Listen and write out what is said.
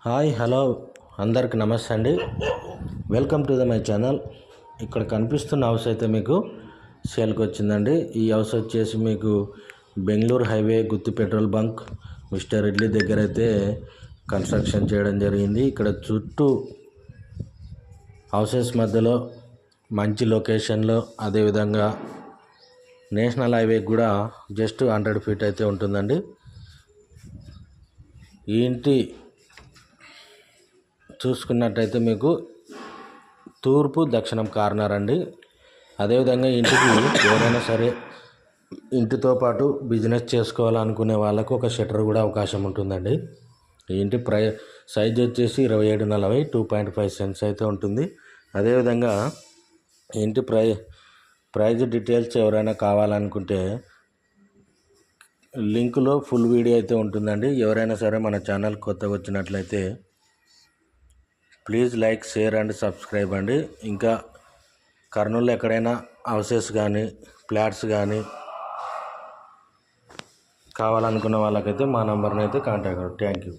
Hi hello అందరికి నమస్తే అండి. Welcome to my channel. ఇక్కడ కనిపిస్తున్న హౌస్ అయితే మీకు సేల్కి వచ్చిందండి. ఈ హౌస్ వచ్చేసి మీకు బెంగళూరు హైవే గుత్తి పెట్రోల్ బంక్ మిస్టర్ ఇడ్లీ దగ్గర అయితే కన్స్ట్రక్షన్ చేయడం జరిగింది. ఇక్కడ చుట్టూ హౌసెస్ మధ్యలో మంచి లొకేషన్లో, అదేవిధంగా నేషనల్ హైవే కూడా జస్ట్ 100 ఫీట్ అయితే ఉంటుందండి. ఈ ఇంటి చూసుకున్నట్టయితే మీకు తూర్పు దక్షిణం కార్నర్ అండి. అదేవిధంగా ఇంటికి ఎవరైనా సరే ఇంటితో పాటు బిజినెస్ చేసుకోవాలనుకునే వాళ్ళకు ఒక షట్టర్ కూడా అవకాశం ఉంటుందండి. ఈ ఇంటి సైజ్ వచ్చేసి 2740 2.5 సెంట్స్ అయితే ఉంటుంది. అదేవిధంగా ఇంటి ప్రైజ్ డీటెయిల్స్ ఎవరైనా కావాలనుకుంటే లింకులో ఫుల్ వీడియో అయితే ఉంటుందండి. ఎవరైనా సరే మన ఛానల్ కొత్తగా వచ్చినట్లయితే please like, share and subscribe అండి. ఇంకా కర్నూలులో ఎక్కడైనా హౌసెస్ కానీ ఫ్లాట్స్ కానీ కావాలనుకున్న వాళ్ళకైతే మా నెంబర్ని అయితే కాంటాక్ట్ అవ్వండి. Thank you.